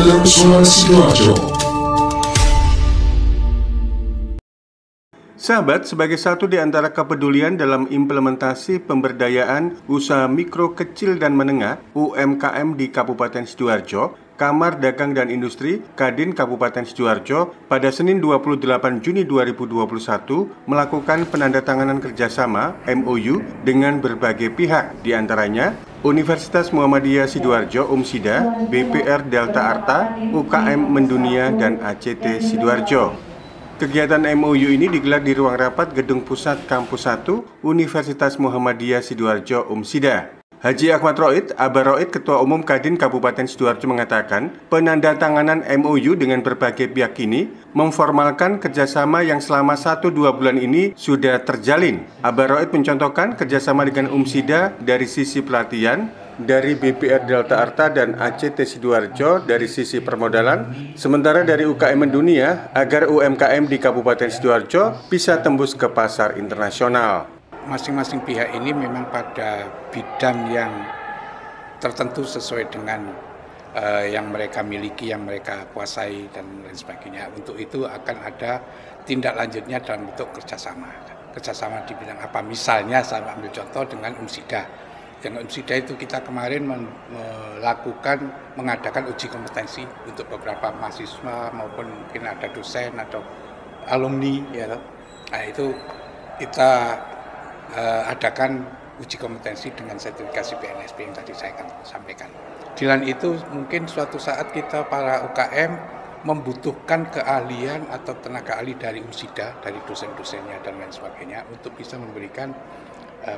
dalam Suara Sidoarjo. Sahabat, sebagai satu di antara kepedulian dalam implementasi pemberdayaan usaha mikro, kecil, dan menengah (UMKM) di Kabupaten Sidoarjo, Kamar Dagang dan Industri Kadin Kabupaten Sidoarjo pada Senin 28 Juni 2021 melakukan penandatanganan kerjasama MOU dengan berbagai pihak, diantaranya Universitas Muhammadiyah Sidoarjo (UMSIDA), BPR Delta Arta, UKM Mendunia, dan ACT Sidoarjo. Kegiatan MOU ini digelar di ruang rapat Gedung Pusat Kampus 1 Universitas Muhammadiyah Sidoarjo (UMSIDA). Haji Ahmad Roid, Aba Roid, Ketua Umum Kadin Kabupaten Sidoarjo mengatakan, penandatanganan MOU dengan berbagai pihak ini memformalkan kerjasama yang selama 1-2 bulan ini sudah terjalin. Aba Roid mencontohkan kerjasama dengan UMSIDA dari sisi pelatihan, dari BPR Delta Arta dan ACT Sidoarjo dari sisi permodalan, sementara dari UKM Mendunia agar UMKM di Kabupaten Sidoarjo bisa tembus ke pasar internasional. Masing-masing pihak ini memang pada bidang yang tertentu sesuai dengan yang mereka miliki, yang mereka kuasai dan lain sebagainya. Untuk itu akan ada tindak lanjutnya dalam bentuk kerjasama. Kerjasama di bidang apa? Misalnya saya ambil contoh dengan UMSIDA. Dengan UMSIDA itu kita kemarin mengadakan uji kompetensi untuk beberapa mahasiswa maupun mungkin ada dosen atau alumni, ya. Nah itu kita adakan uji kompetensi dengan sertifikasi PNSP yang tadi saya akan sampaikan. Di lain itu mungkin suatu saat kita para UKM membutuhkan keahlian atau tenaga ahli dari UMSIDA, dari dosen-dosennya dan lain sebagainya untuk bisa memberikan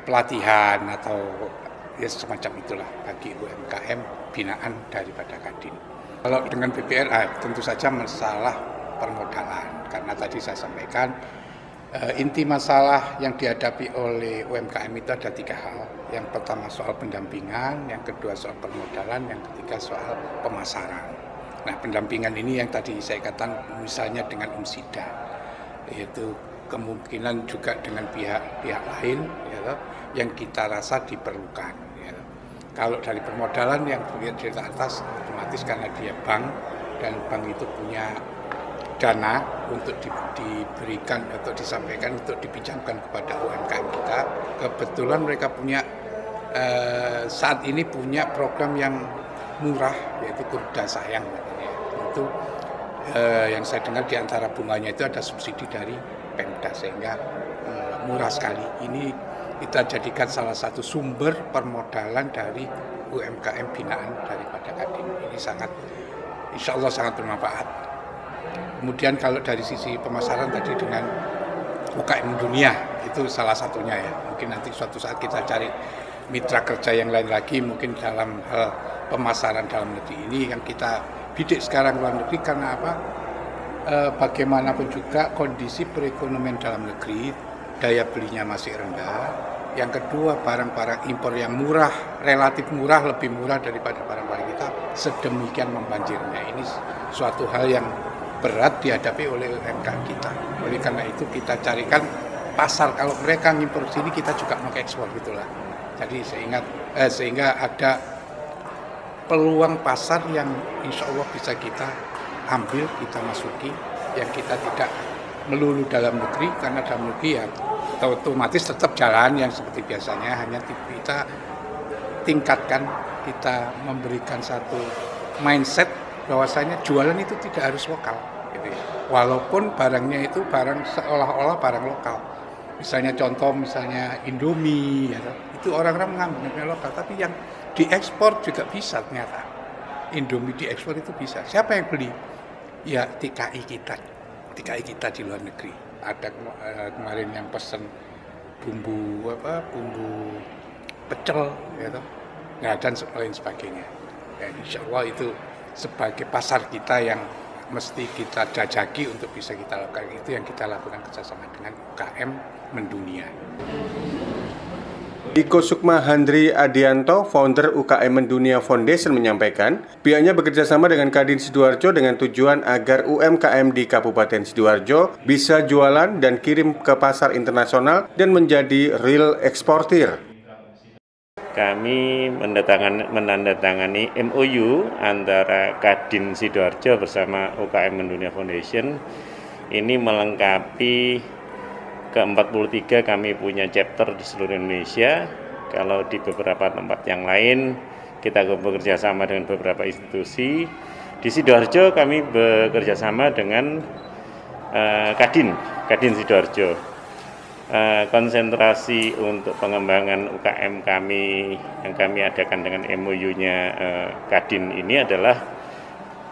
pelatihan atau ya semacam itulah bagi UMKM binaan daripada Kadin. Kalau dengan BPR tentu saja masalah permodalan, karena tadi saya sampaikan inti masalah yang dihadapi oleh UMKM itu ada 3 hal. Yang pertama soal pendampingan, yang kedua soal permodalan, yang ketiga soal pemasaran. Nah, pendampingan ini yang tadi saya katakan misalnya dengan UMSIDA, yaitu kemungkinan juga dengan pihak lain, ya, yang kita rasa diperlukan. Ya. Kalau dari permodalan yang dari atas otomatis karena dia bank dan bank itu punya dana untuk diberikan atau disampaikan untuk dipinjamkan kepada UMKM kita. Kebetulan mereka punya saat ini punya program yang murah, yaitu Kurda Sayang. Itu yang saya dengar di antara bunganya itu ada subsidi dari Pemda sehingga murah sekali. Ini kita jadikan salah satu sumber permodalan dari UMKM binaan daripada Kadin. Ini insya Allah sangat bermanfaat. Kemudian kalau dari sisi pemasaran tadi dengan UKM Dunia itu salah satunya ya. Mungkin nanti suatu saat kita cari mitra kerja yang lain lagi mungkin dalam hal pemasaran dalam negeri ini yang kita bidik sekarang luar negeri karena apa? Bagaimanapun juga kondisi perekonomian dalam negeri, daya belinya masih rendah. Yang kedua, barang-barang impor yang murah, relatif murah, lebih murah daripada barang-barang kita, sedemikian membanjirnya. Ini suatu hal yang berat dihadapi oleh UMKM kita. Oleh karena itu kita carikan pasar. Kalau mereka ngimpor sini, kita juga mengekspor gitulah. Jadi sehingga ada peluang pasar yang insya Allah bisa kita ambil, kita masuki, yang kita tidak melulu dalam negeri, karena dalam negeri ya otomatis tetap jalan yang seperti biasanya, hanya kita tingkatkan, kita memberikan satu mindset bahwasanya jualan itu tidak harus lokal, gitu ya. Walaupun barangnya itu barang seolah-olah barang lokal. Misalnya contoh, misalnya Indomie, ya, itu orang-orang menganggapnya lokal, tapi yang diekspor juga bisa ternyata. Indomie diekspor itu bisa. Siapa yang beli? Ya TKI kita di luar negeri. Ada kemarin yang pesen bumbu pecel, ya, dan lain sebagainya. Dan insya Allah itu sebagai pasar kita yang mesti kita jajaki untuk bisa kita lakukan. Itu yang kita lakukan kerjasama dengan UKM Mendunia. Iko Sukma Handri Adianto, founder UKM Mendunia Foundation menyampaikan, pihaknya bekerja sama dengan Kadin Sidoarjo dengan tujuan agar UMKM di Kabupaten Sidoarjo bisa jualan dan kirim ke pasar internasional dan menjadi real eksportir. kami menandatangani MOU antara Kadin Sidoarjo bersama UKM Mendunia Foundation. Ini melengkapi ke-43 kami punya chapter di seluruh Indonesia. Kalau di beberapa tempat yang lain kita bekerja sama dengan beberapa institusi. Di Sidoarjo kami bekerja sama dengan Kadin Sidoarjo. Konsentrasi untuk pengembangan UKM kami yang kami adakan dengan MOU-nya Kadin ini adalah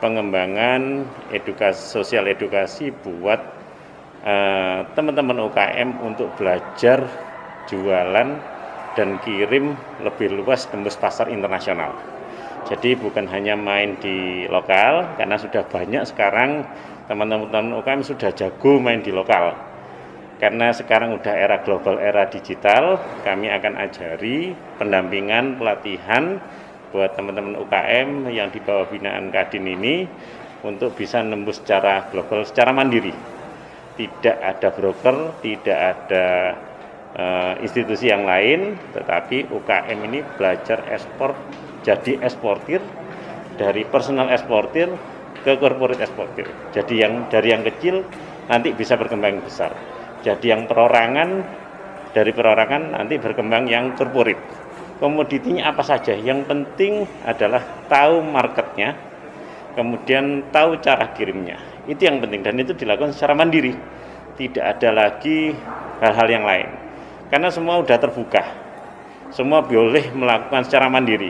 pengembangan sosial edukasi buat teman-teman UKM untuk belajar jualan dan kirim lebih luas tembus pasar internasional. Jadi bukan hanya main di lokal, karena sudah banyak sekarang teman-teman UKM sudah jago main di lokal. Karena sekarang udah era global, era digital, kami akan ajari pendampingan, pelatihan buat teman-teman UKM yang di bawah binaan Kadin ini untuk bisa nembus secara global, secara mandiri. Tidak ada broker, tidak ada institusi yang lain, tetapi UKM ini belajar ekspor, jadi eksportir, dari personal eksportir ke corporate eksportir. Jadi dari yang kecil nanti bisa berkembang besar. Jadi yang perorangan, dari perorangan nanti berkembang yang corporate. Komoditinya apa saja, yang penting adalah tahu marketnya, kemudian tahu cara kirimnya. Itu yang penting, dan itu dilakukan secara mandiri. Tidak ada lagi hal-hal yang lain. Karena semua sudah terbuka, semua boleh melakukan secara mandiri.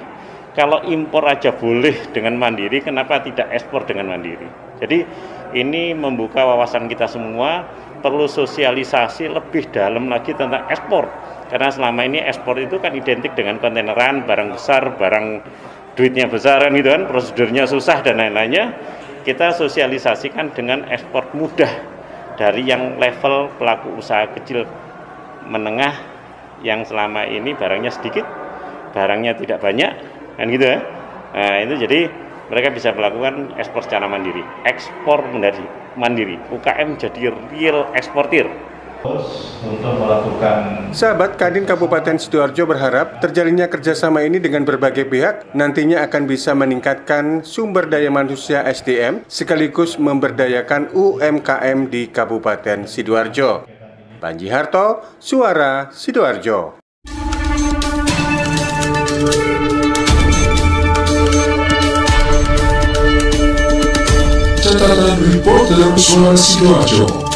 Kalau impor aja boleh dengan mandiri, kenapa tidak ekspor dengan mandiri? Jadi ini membuka wawasan kita semua, perlu sosialisasi lebih dalam lagi tentang ekspor. Karena selama ini ekspor itu kan identik dengan kontaineran, barang besar, barang duitnya besar kan gitu kan, prosedurnya susah dan lain-lainnya. Kita sosialisasikan dengan ekspor mudah dari yang level pelaku usaha kecil menengah yang selama ini barangnya sedikit, barangnya tidak banyak, kan gitu ya. Nah, itu jadi mereka bisa melakukan ekspor secara mandiri, ekspor mandiri. UKM jadi real eksportir. Untuk melakukan. Sahabat Kadin Kabupaten Sidoarjo berharap terjalinnya kerjasama ini dengan berbagai pihak nantinya akan bisa meningkatkan sumber daya manusia SDM sekaligus memberdayakan UMKM di Kabupaten Sidoarjo. Panji Harto, Suara Sidoarjo. Catatan Reporter Suara Sidoarjo.